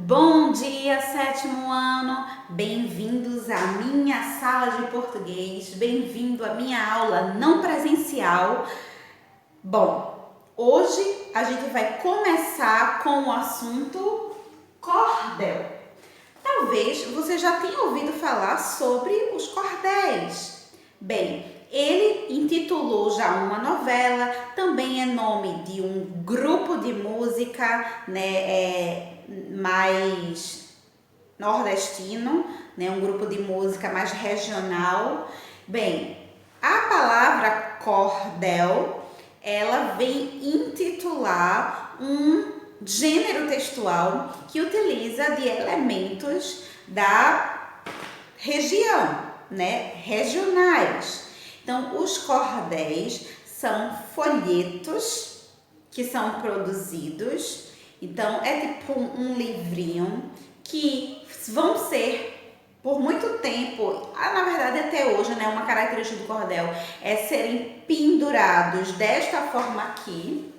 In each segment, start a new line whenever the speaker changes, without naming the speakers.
Bom dia, sétimo ano! Bem-vindos à minha sala de português, bem-vindo à minha aula não presencial. Bom, hoje a gente vai começar com o assunto cordel. Talvez você já tenha ouvido falar sobre os cordéis. Bem, ele intitulou já uma novela, também é nome de um grupo de música, mais nordestino, um grupo de música mais regional. Bem, a palavra cordel, ela vem intitular um gênero textual que utiliza de elementos da região, regionais. Então, os cordéis são folhetos que são produzidos. Então, é tipo um livrinho que vão ser, por muito tempo, na verdade até hoje, uma característica do cordel é serem pendurados desta forma aqui,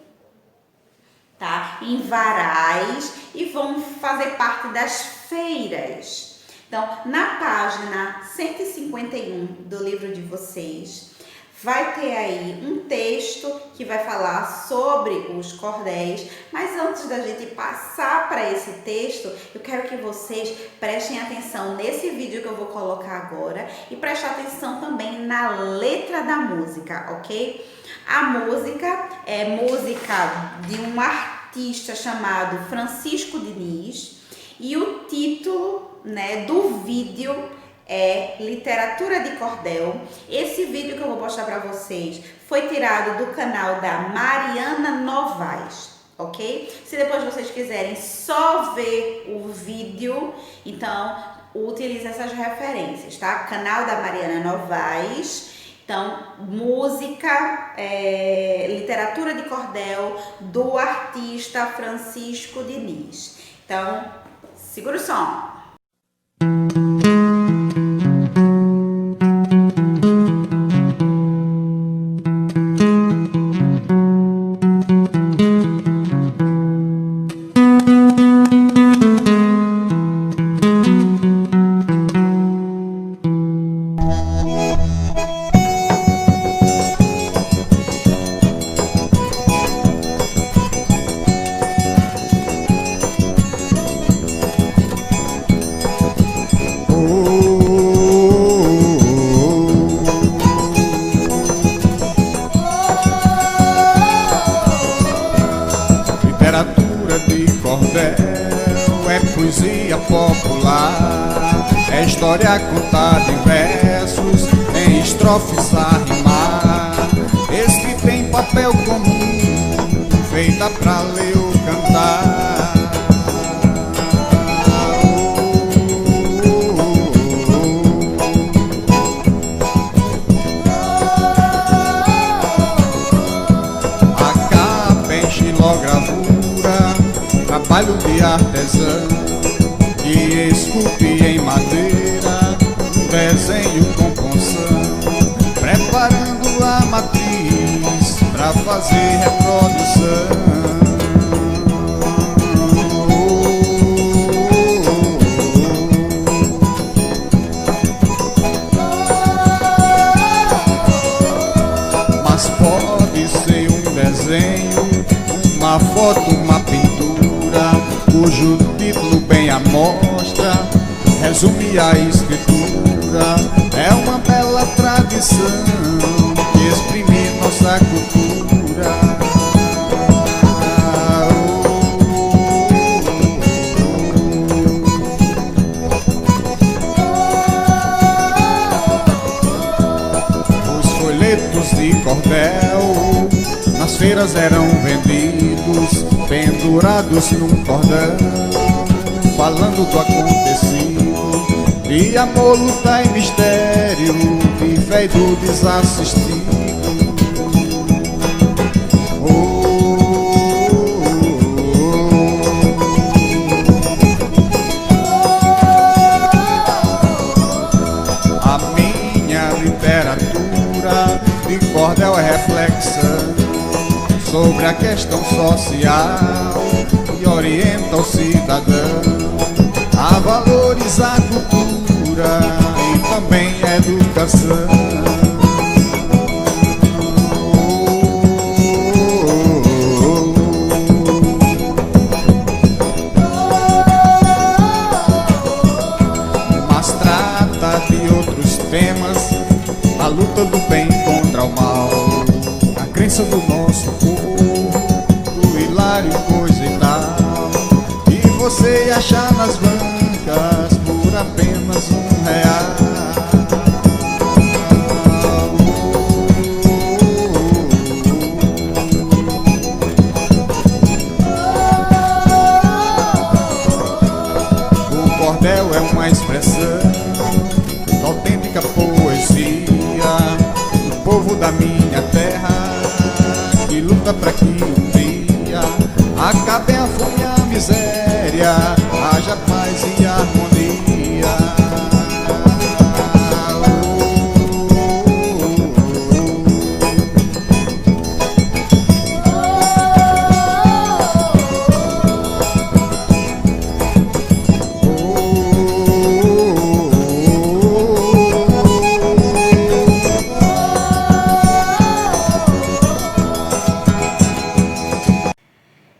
tá? Em varais, e vão fazer parte das feiras. Então, na página 151 do livro de vocês, vai ter aí um texto que vai falar sobre os cordéis, mas antes da gente passar para esse texto, eu quero que vocês prestem atenção nesse vídeo que eu vou colocar agora e prestem atenção também na letra da música, ok? A música é música de um artista chamado Francisco Diniz e o título do vídeo é Literatura de Cordel. Esse vídeo que eu vou mostrar para vocês foi tirado do canal da Mariana Novaes, ok? Se depois vocês quiserem só ver o vídeo, então utilize essas referências, tá? Canal da Mariana Novaes. Então, música, literatura de cordel do artista Francisco Diniz. Então, segura o som.
Literatura de cordel é poesia popular, é história contada em versos, em estrofes a rimar. Este tem papel comum, feita pra ler ou cantar. A capa em xilogravura, trabalho de artesão que esculpe em madeira um desenho com punção, preparando a matriz para fazer reprodução. Mas pode ser um desenho, uma foto, uma pintura, cujo título bem a mostra resume a escritura. É uma bela tradição que exprime nossa cultura. Os folhetos de cordel nas feiras eram vendidos, pendurados num cordão, falando do acontecido, de amor, luta e mistério, de fé e do desassistido. A minha literatura de cordel é reflexão sobre a questão social e orienta o cidadão a valorizar a cultura e também a educação. Mas trata de outros temas, a luta do bem contra o mal, a crença do nosso povo, o hilário coisa e tal, e você achar nas bancas por apenas R$1. O cordel é uma expressão da autêntica poesia do povo da minha terra, que luta pra que um dia acabe a fome e a miséria, haja paz e harmonia.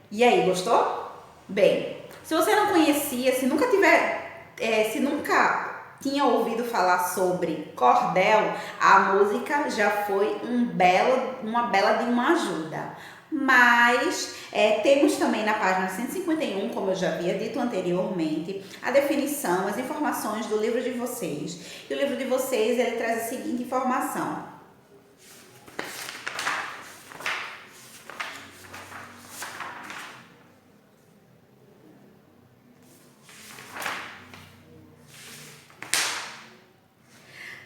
E aí, gostou? Bem, se você não conhecia, se nunca tinha ouvido falar sobre cordel, a música já foi uma bela de uma ajuda. Mas temos também na página 151, como eu já havia dito anteriormente, a definição, as informações do livro de vocês. E o livro de vocês, ele traz a seguinte informação.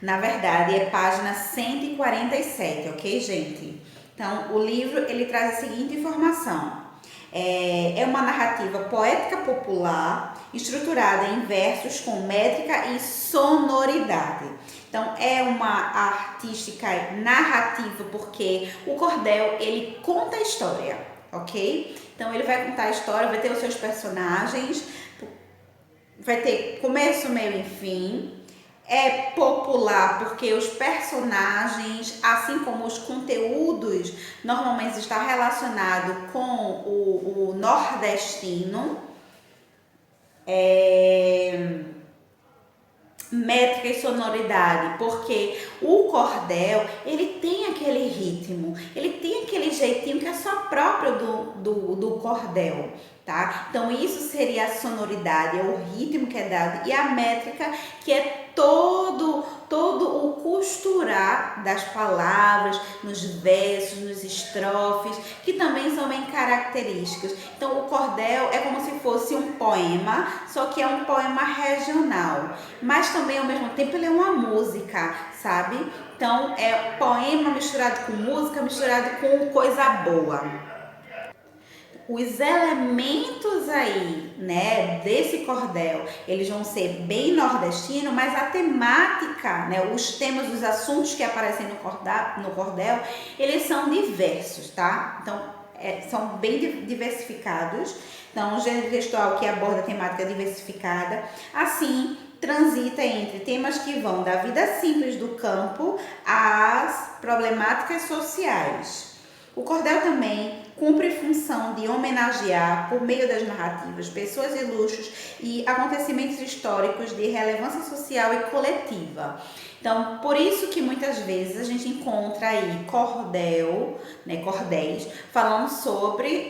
Na verdade, é página 147, ok, gente? Então, o livro, ele traz a seguinte informação. É uma narrativa poética popular, estruturada em versos com métrica e sonoridade. Então, é uma artística narrativa, porque o cordel, ele conta a história, ok? Então, ele vai contar a história, vai ter os seus personagens, vai ter começo, meio e fim. É popular porque os personagens, assim como os conteúdos, normalmente está relacionado com o nordestino. Métrica e sonoridade, porque o cordel, ele tem aquele ritmo, ele tem aquele jeitinho que é só próprio do cordel, tá? Então isso seria a sonoridade, é o ritmo que é dado, e a métrica, que é todo o costurar das palavras, nos versos, nos estrofes, que também são bem característicos. Então o cordel é como se fosse um poema, só que é um poema regional, mas também ao mesmo tempo ele é uma música, sabe? Então é poema misturado com música, misturado com coisa boa. Os elementos aí, né, desse cordel, eles vão ser bem nordestino, mas a temática, né, os temas, os assuntos que aparecem no cordel, eles são diversos, tá? Então, são bem diversificados. Então, o gênero textual que aborda a temática diversificada, assim, transita entre temas que vão da vida simples do campo às problemáticas sociais. O cordel também cumpre função de homenagear, por meio das narrativas, pessoas ilustres e acontecimentos históricos de relevância social e coletiva. Então, por isso que muitas vezes a gente encontra aí cordel, né, cordéis, falando sobre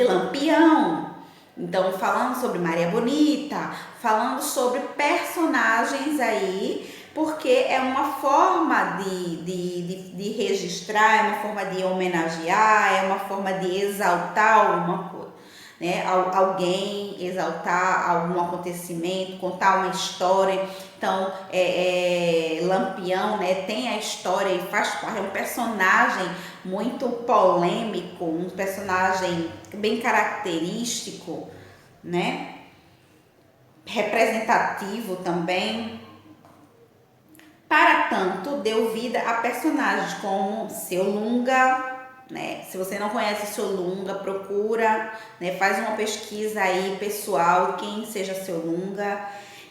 Lampião. Então, falando sobre Maria Bonita, falando sobre personagens aí, porque é uma forma de registrar, é uma forma de homenagear, é uma forma de exaltar alguma coisa, né? Alguém, exaltar algum acontecimento, contar uma história. Então, Lampião, né, tem a história e faz parte, é um personagem muito polêmico, um personagem bem característico, né? Representativo também. Para tanto, deu vida a personagens como Seu Lunga, né? Se você não conhece seu Lunga, procura, né? Faz uma pesquisa aí pessoal, quem seja seu Lunga,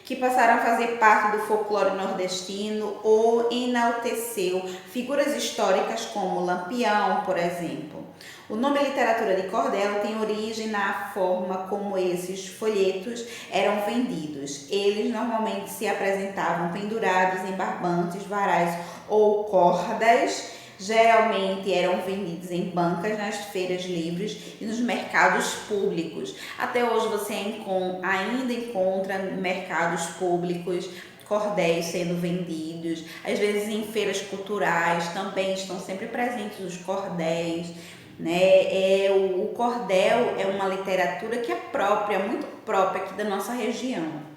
que passaram a fazer parte do folclore nordestino ou enalteceu figuras históricas como Lampião, por exemplo. O nome literatura de cordel tem origem na forma como esses folhetos eram vendidos. Eles normalmente se apresentavam pendurados em barbantes, varais ou cordas. Geralmente eram vendidos em bancas, nas feiras livres e nos mercados públicos. Até hoje você ainda encontra mercados públicos cordéis sendo vendidos. Às vezes em feiras culturais também estão sempre presentes os cordéis, né? O cordel é uma literatura que é própria, muito própria aqui da nossa região.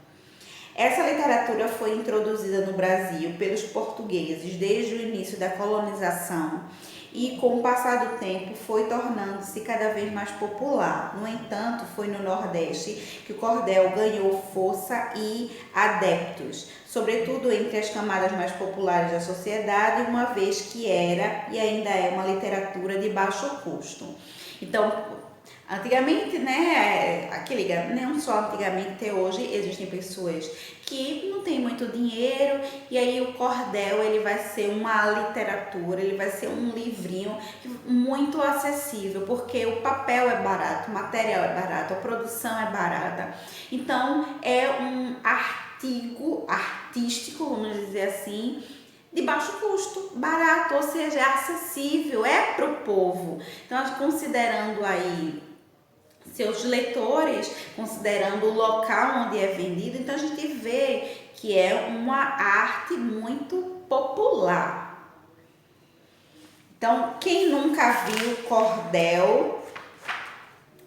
Essa literatura foi introduzida no Brasil pelos portugueses desde o início da colonização e, com o passar do tempo, foi tornando-se cada vez mais popular. No entanto, foi no Nordeste que o cordel ganhou força e adeptos, sobretudo entre as camadas mais populares da sociedade, uma vez que era e ainda é uma literatura de baixo custo. Então, antigamente, né, não só antigamente, até hoje existem pessoas que não têm muito dinheiro e aí o cordel ele vai ser uma literatura, ele vai ser um livrinho muito acessível, porque o papel é barato, o material é barato, a produção é barata. Então é um artigo artístico, vamos dizer assim, de baixo custo, barato, ou seja, é acessível, é para o povo. Então, considerando aí seus leitores, considerando o local onde é vendido, então a gente vê que é uma arte muito popular. Então, quem nunca viu cordel,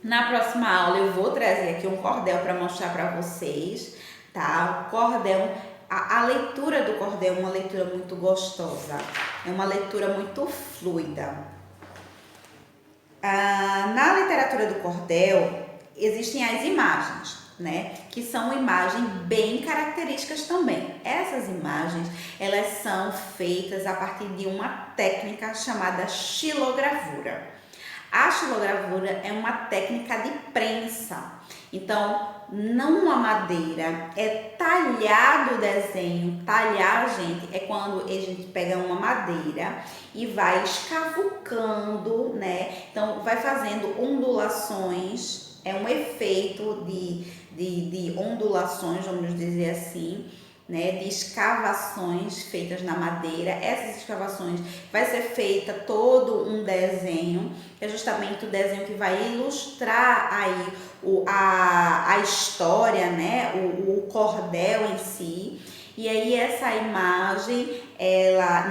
na próxima aula eu vou trazer aqui um cordel para mostrar para vocês, tá? O cordel, a leitura do cordel é uma leitura muito gostosa, é uma leitura muito fluida. Na literatura do cordel existem as imagens, né? Que são imagens bem características também. Essas imagens, elas são feitas a partir de uma técnica chamada xilogravura. A xilogravura é uma técnica de prensa. Então, numa madeira é talhado o desenho. Talhar, gente, é quando a gente pega uma madeira e vai escavucando, né? Então, vai fazendo ondulações. É um efeito de ondulações, vamos dizer assim, né, de escavações feitas na madeira. Essas escavações vai ser feita todo um desenho, que é justamente o desenho que vai ilustrar aí a história, né, o cordel em si. E aí essa imagem,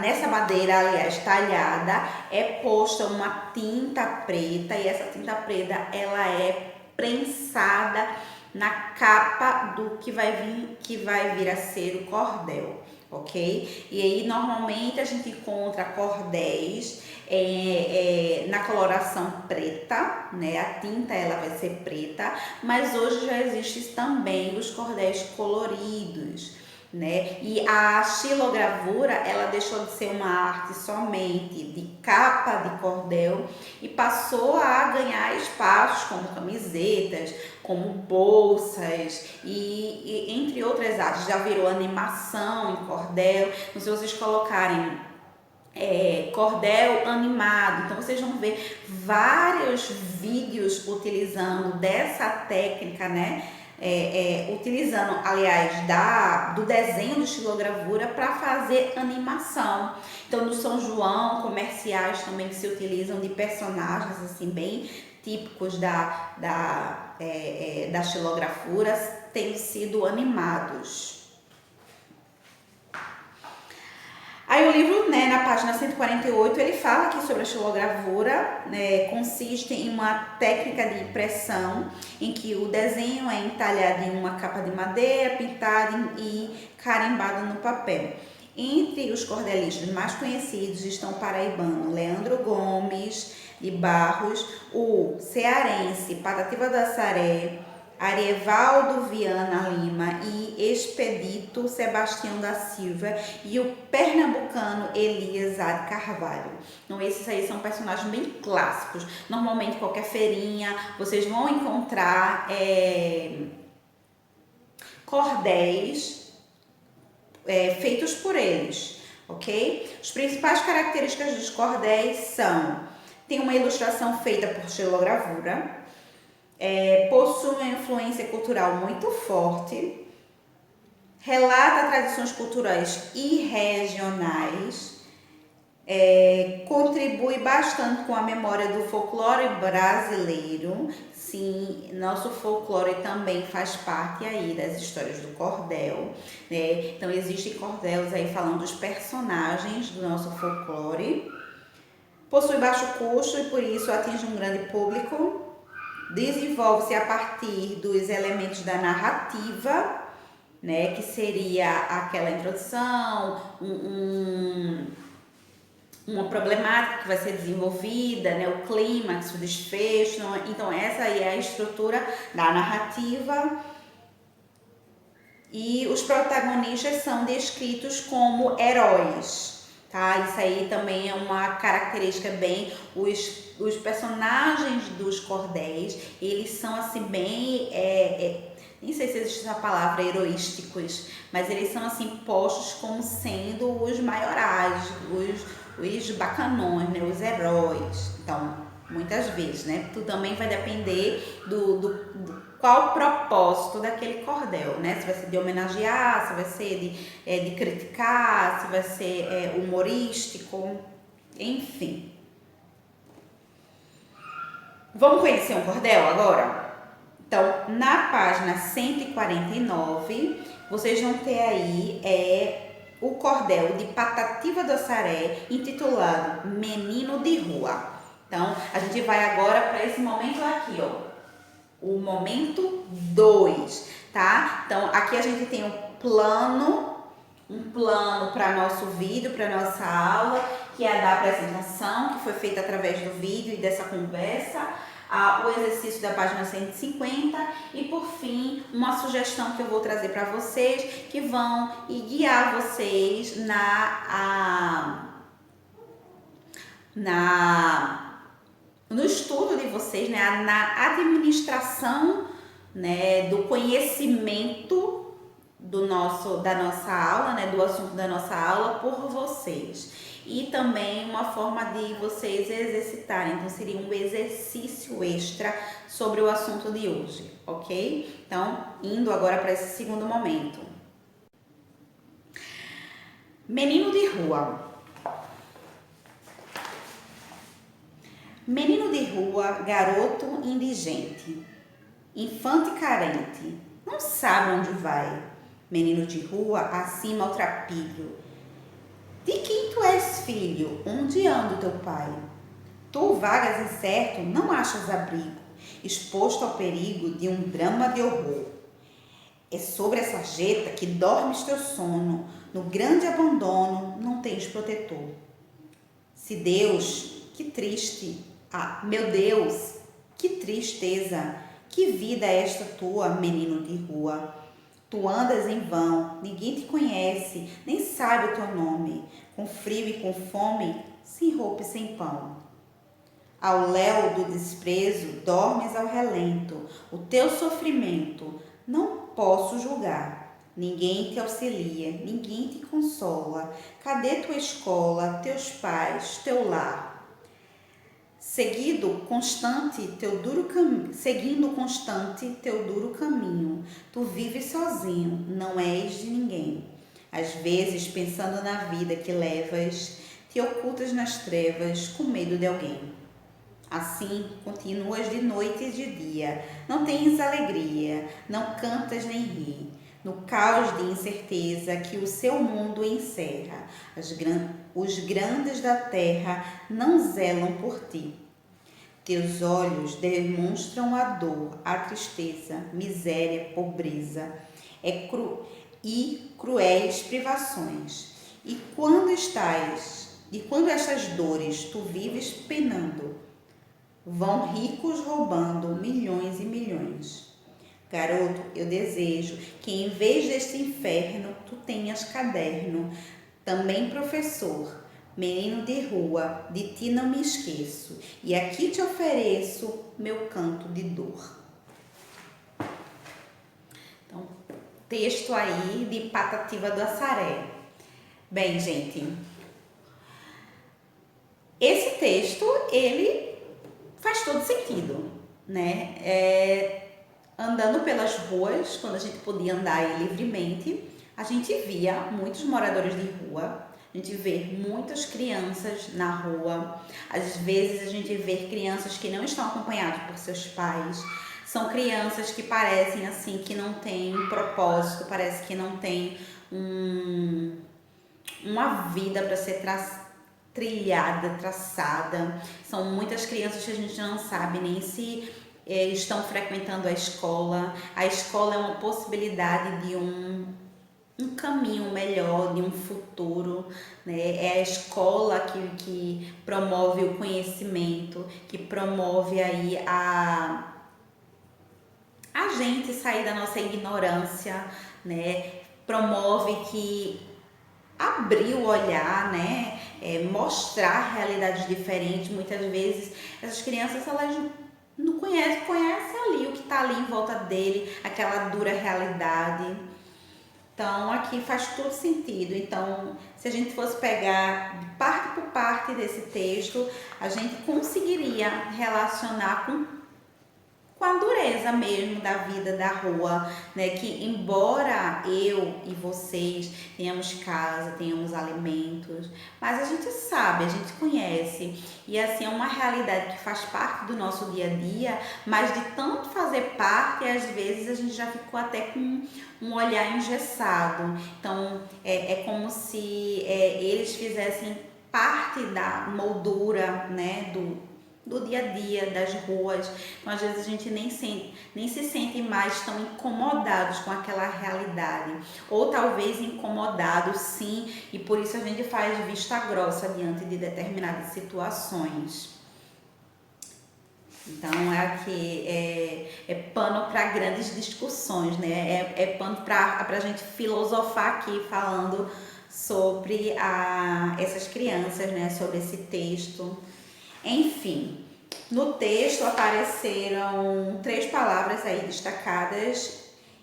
nessa madeira, aliás, talhada, é posta uma tinta preta, e essa tinta preta ela é prensada na capa do que vai vir a ser o cordel, ok? E aí normalmente a gente encontra cordéis na coloração preta, né? A tinta ela vai ser preta, mas hoje já existem também os cordéis coloridos, né? E a xilogravura ela deixou de ser uma arte somente de capa de cordel e passou a ganhar espaços como camisetas, como bolsas e entre outras artes. Já virou animação em cordel. Então, se vocês colocarem cordel animado, então vocês vão ver vários vídeos utilizando dessa técnica, né? Utilizando, aliás, do desenho de xilogravura para fazer animação. Então, no São João, comerciais também que se utilizam de personagens assim bem típicos da xilogravura têm sido animados. Aí o livro, né, na página 148, ele fala aqui sobre a xilogravura, né, consiste em uma técnica de impressão em que o desenho é entalhado em uma capa de madeira, pintado e carimbado no papel. Entre os cordelistas mais conhecidos estão o paraibano Leandro Gomes de Barros, o cearense Patativa do Assaré, Arievaldo Viana Lima e Expedito Sebastião da Silva e o pernambucano Elias Ad Carvalho. Então esses aí são personagens bem clássicos. Normalmente qualquer feirinha vocês vão encontrar cordéis feitos por eles, ok? As principais características dos cordéis são: tem uma ilustração feita por xilogravura, possui uma influência cultural muito forte, relata tradições culturais e regionais, contribui bastante com a memória do folclore brasileiro. Sim, nosso folclore também faz parte aí das histórias do cordel, né? Então existem cordéis aí falando dos personagens do nosso folclore. Possui baixo custo e por isso atinge um grande público. Desenvolve-se a partir dos elementos da narrativa, né, que seria aquela introdução, uma problemática que vai ser desenvolvida, né, o clímax, o desfecho. Então essa aí é a estrutura da narrativa. E os protagonistas são descritos como heróis. Tá? Isso aí também é uma característica bem, os personagens dos cordéis, eles são assim bem, nem sei se existe essa palavra, heroísticos, mas eles são assim postos como sendo os maiorais, os bacanões, né? Os heróis. Então, muitas vezes, né? Tudo também vai depender do qual o propósito daquele cordel, né? Se vai ser de homenagear, se vai ser de criticar, se vai ser humorístico, enfim. Vamos conhecer um cordel agora? Então, na página 149, vocês vão ter aí o cordel de Patativa do Assaré, intitulado Menino de Rua. Então, a gente vai agora para esse momento aqui, ó. O momento 2, tá? Então, aqui a gente tem um plano para nosso vídeo, para nossa aula, que é a da apresentação, que foi feita através do vídeo e dessa conversa, o exercício da página 150 e, por fim, uma sugestão que eu vou trazer para vocês, que vão guiar vocês no estudo de vocês, né, na administração, né, do conhecimento da nossa aula, né, do assunto da nossa aula por vocês. E também uma forma de vocês exercitarem, então seria um exercício extra sobre o assunto de hoje, ok? Então, indo agora para esse segundo momento. Menino de rua. Menino de rua, garoto indigente, infante carente, não sabe onde vai. Menino de rua, acima ao trapilho. De quem tu és filho? Onde anda o teu pai? Tu vagas incerto, não achas abrigo, exposto ao perigo de um drama de horror. É sobre essa sarjeta que dormes teu sono, no grande abandono não tens protetor. Se Deus, que triste, meu Deus, que tristeza, que vida é esta tua, menino de rua? Tu andas em vão, ninguém te conhece, nem sabe o teu nome, com frio e com fome, sem roupa e sem pão. Ao léu do desprezo, dormes ao relento, o teu sofrimento não posso julgar. Ninguém te auxilia, ninguém te consola. Cadê tua escola, teus pais, teu lar? Seguindo constante teu duro caminho, tu vives sozinho, não és de ninguém. Às vezes, pensando na vida que levas, te ocultas nas trevas com medo de alguém. Assim, continuas de noite e de dia, não tens alegria, não cantas nem ri. No caos de incerteza que o seu mundo encerra, os grandes da terra não zelam por ti. Teus olhos demonstram a dor, a tristeza, miséria, pobreza e cruéis privações. E quando estas dores tu vives penando, vão ricos roubando milhões e milhões. Garoto, eu desejo que em vez deste inferno, tu tenhas caderno. Também professor, menino de rua, de ti não me esqueço. E aqui te ofereço meu canto de dor. Então, texto aí de Patativa do Assaré. Bem, gente, esse texto, ele faz todo sentido, né? Andando pelas ruas, quando a gente podia andar aí livremente, a gente via muitos moradores de rua, a gente vê muitas crianças na rua, às vezes a gente vê crianças que não estão acompanhadas por seus pais, são crianças que parecem assim, que não têm um propósito, parece que não tem uma vida para ser trilhada, traçada. São muitas crianças que a gente não sabe nem se estão frequentando a escola. A escola é uma possibilidade de um caminho melhor, de um futuro, né? É a escola que promove o conhecimento, que promove aí a gente sair da nossa ignorância, né? Promove que abrir o olhar, né? Mostrar realidades diferentes. Muitas vezes essas crianças, elas não conhecem ali o que está ali em volta dele, aquela dura realidade. Então aqui faz todo sentido. Então, se a gente fosse pegar parte por parte desse texto, a gente conseguiria relacionar com a dureza mesmo da vida da rua, né? Que embora eu e vocês tenhamos casa, tenhamos alimentos, mas a gente sabe, a gente conhece, e assim é uma realidade que faz parte do nosso dia a dia, mas de tanto fazer parte, às vezes a gente já ficou até com um olhar engessado. Então é como se eles fizessem parte da moldura, né, do dia a dia, das ruas. Então, às vezes a gente nem se sente mais tão incomodados com aquela realidade, ou talvez incomodados sim, e por isso a gente faz vista grossa diante de determinadas situações. Então é pano para grandes discussões, né? É pano para a gente filosofar aqui falando sobre essas crianças, né? Sobre esse texto. Enfim, no texto apareceram 3 palavras aí destacadas: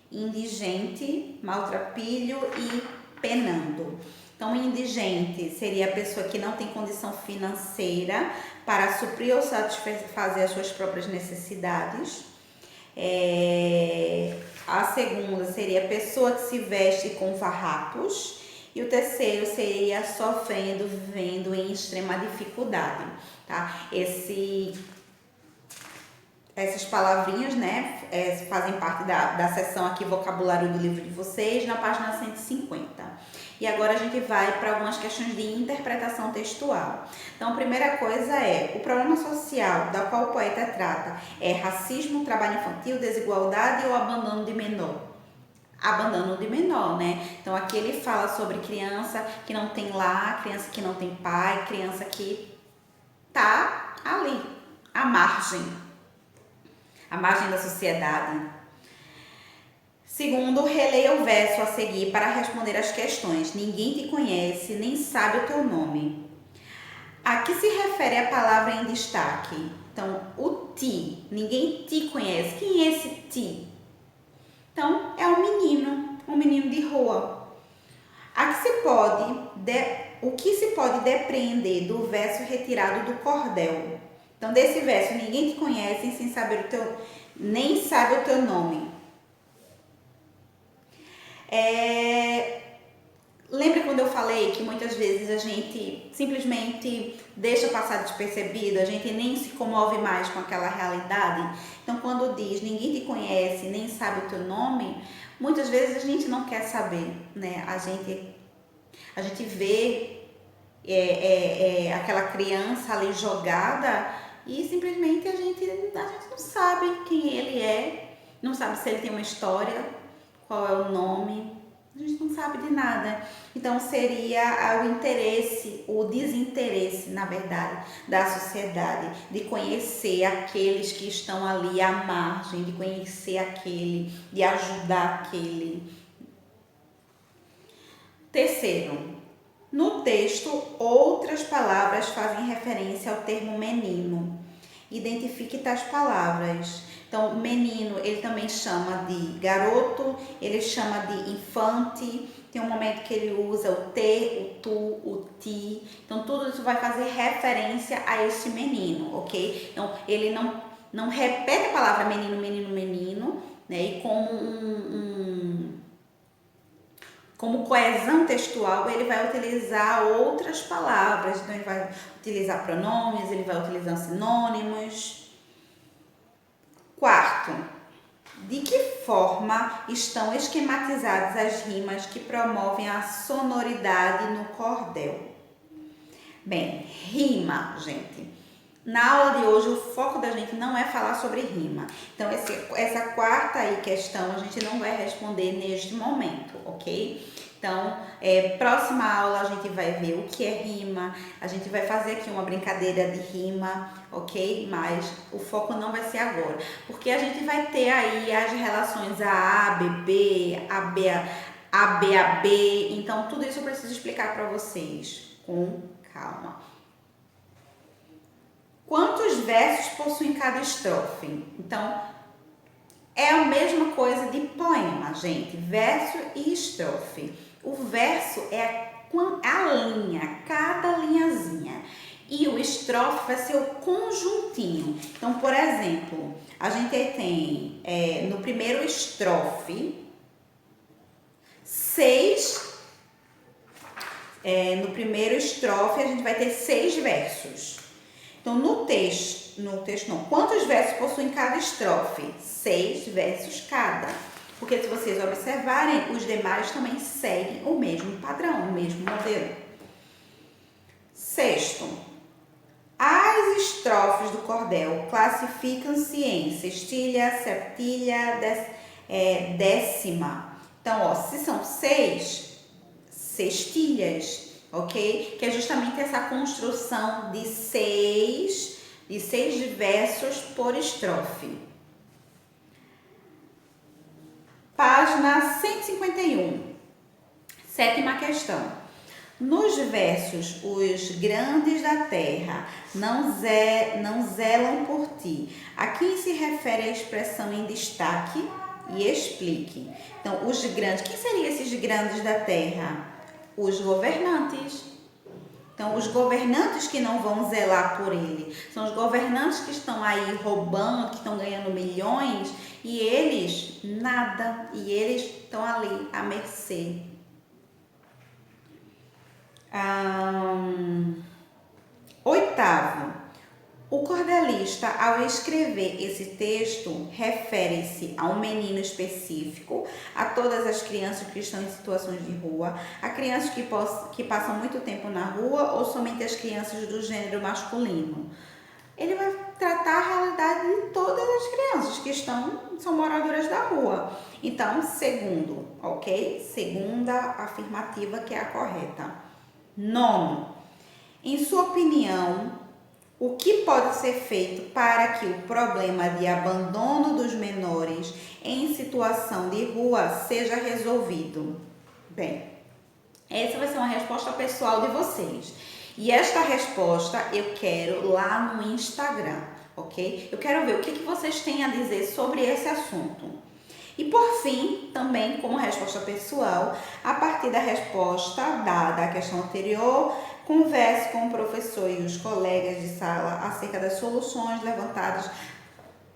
indigente, maltrapilho e penando. Então, indigente seria a pessoa que não tem condição financeira para suprir ou satisfazer as suas próprias necessidades. A segunda seria a pessoa que se veste com farrapos. E o terceiro seria sofrendo, vivendo em extrema dificuldade, tá? Essas palavrinhas, né, fazem parte da seção aqui, vocabulário do livro de vocês, na página 150. E agora a gente vai para algumas questões de interpretação textual. Então, a primeira coisa o problema social da qual o poeta trata é racismo, trabalho infantil, desigualdade ou abandono de menor? Abandono de menor, né? Então aqui ele fala sobre criança que não tem lar, criança que não tem pai, criança que tá ali, à margem da sociedade. Segundo, releia o verso a seguir para responder as questões. Ninguém te conhece, nem sabe o teu nome. A que se refere a palavra em destaque? Então, o ti, ninguém te conhece. Quem é esse ti? Então, é um menino de rua. O que se pode depreender do verso retirado do cordel? Então, desse verso, ninguém te conhece nem sabe o teu nome. Lembra quando eu falei que muitas vezes a gente simplesmente deixa passar despercebido, a gente nem se comove mais com aquela realidade? Então, quando diz ninguém te conhece, nem sabe o teu nome, muitas vezes a gente não quer saber, né? A gente vê aquela criança ali jogada e simplesmente a gente não sabe quem ele é, não sabe se ele tem uma história, qual é o nome. A gente não sabe de nada. Então seria o interesse, o desinteresse, na verdade, da sociedade, de conhecer aqueles que estão ali à margem, de conhecer aquele, de ajudar aquele. Terceiro, no texto, outras palavras fazem referência ao termo menino. Identifique tais palavras. Então, menino, ele também chama de garoto, ele chama de infante. Tem um momento que ele usa o te, o tu, o ti. Então, tudo isso vai fazer referência a esse menino, ok? Então, ele não repete a palavra menino, menino, menino, né? E como coesão textual, ele vai utilizar outras palavras. Então, ele vai utilizar pronomes, ele vai utilizar sinônimos. Quarto, de que forma estão esquematizadas as rimas que promovem a sonoridade no cordel? Bem, rima, gente. Na aula de hoje, o foco da gente não é falar sobre rima. Então, essa quarta aí questão a gente não vai responder neste momento, ok? Então, próxima aula a gente vai ver o que é rima, a gente vai fazer aqui uma brincadeira de rima, ok? Mas o foco não vai ser agora, porque a gente vai ter aí as relações A, B, B, A, B, então tudo isso eu preciso explicar para vocês com calma. Quantos versos possui cada estrofe? Então, é a mesma coisa de poema, gente, verso e estrofe. O verso é a linha, cada linhazinha. E o estrofe vai ser o conjuntinho. Então, por exemplo, a gente tem no primeiro estrofe, no primeiro estrofe a gente vai ter 6 versos. Então, no texto não. Quantos versos possuem cada estrofe? 6 versos cada. Porque se vocês observarem, os demais também seguem o mesmo padrão, o mesmo modelo. Sexto, as estrofes do cordel classificam-se em sextilha, septilha, décima. Então, ó, se são 6 sextilhas, ok? Que é justamente essa construção de 6 versos por estrofe. Página 151. Sétima questão. Nos versos, os grandes da terra não zelam por ti. A quem se refere a expressão em destaque? E explique. Então, os grandes, quem seriam esses grandes da terra? Os governantes. Então, os governantes que não vão zelar por ele, são os governantes que estão aí roubando, que estão ganhando milhões, e eles nada, e eles estão ali à mercê. Oitavo, o cordelista, ao escrever esse texto, refere-se a um menino específico, a todas as crianças que estão em situações de rua, a crianças que passam muito tempo na rua ou somente as crianças do gênero masculino. Ele vai tratar a realidade de todas as crianças que são moradoras da rua. Então, segundo, ok? Segunda afirmativa que é a correta. Nono, em sua opinião, o que pode ser feito para que o problema de abandono dos menores em situação de rua seja resolvido? Bem, essa vai ser uma resposta pessoal de vocês. E esta resposta eu quero lá no Instagram, ok? Eu quero ver o que vocês têm a dizer sobre esse assunto. E por fim, também como resposta pessoal, a partir da resposta dada à questão anterior, converse com o professor e os colegas de sala acerca das soluções levantadas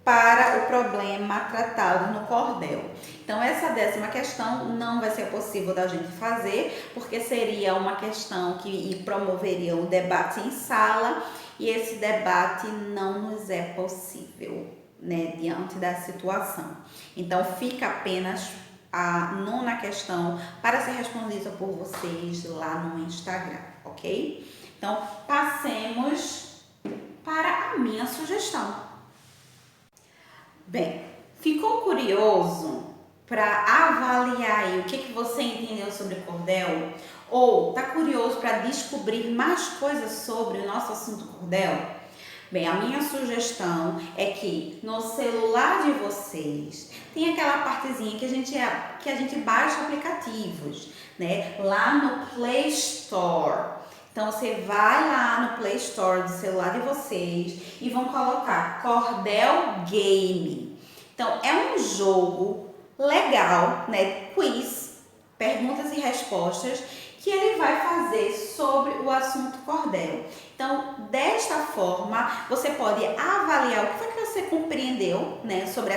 para o problema tratado no cordel. Então, essa 10ª questão não vai ser possível da gente fazer, porque seria uma questão que promoveria um debate em sala, e esse debate não nos é possível, né, diante da situação. Então, fica apenas a 9ª questão para ser respondida por vocês lá no Instagram, ok? Então, passemos para a minha sugestão. Bem, ficou curioso para avaliar aí o que você entendeu sobre cordel? Ou tá curioso para descobrir mais coisas sobre o nosso assunto cordel? Bem, a minha sugestão é que no celular de vocês tem aquela partezinha que a gente baixa aplicativos, né? Lá no Play Store. Então você vai lá no Play Store do celular de vocês e vão colocar Cordel Game. Então é um jogo legal, né? Quiz, perguntas e respostas que ele vai fazer sobre o assunto cordel. Então, desta forma, você pode avaliar o que foi que você compreendeu, né, sobre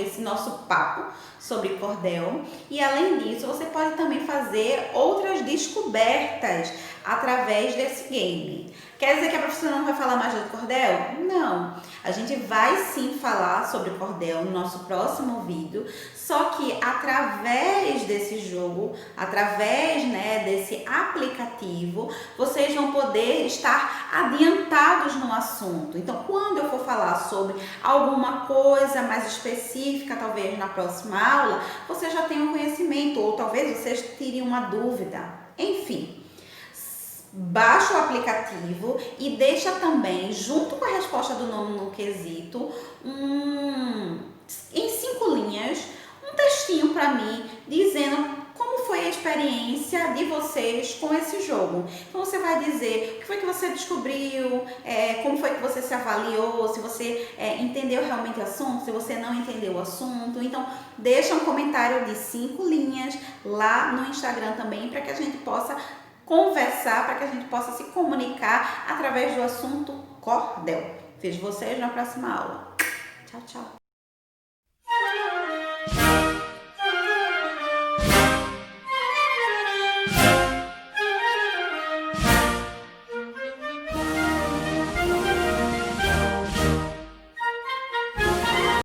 esse nosso papo sobre cordel. E além disso, você pode também fazer outras descobertas através desse game. Quer dizer que a professora não vai falar mais do cordel? Não. A gente vai sim falar sobre cordel no nosso próximo vídeo, só que através desse jogo, através, né, desse aplicativo, vocês vão poder estar adiantados no assunto. Então, quando eu for falar sobre alguma coisa mais específica, talvez na próxima aula, você já tenha um conhecimento, ou talvez vocês tirem uma dúvida. Enfim. Baixa o aplicativo e deixa também, junto com a resposta do nome no quesito, em 5 linhas, um textinho para mim dizendo como foi a experiência de vocês com esse jogo. Então você vai dizer o que foi que você descobriu, como foi que você se avaliou, se você entendeu realmente o assunto, se você não entendeu o assunto. Então deixa um comentário de 5 linhas lá no Instagram também para que a gente possa conversar, para que a gente possa se comunicar através do assunto cordel. Vejo vocês na próxima aula. Tchau, tchau.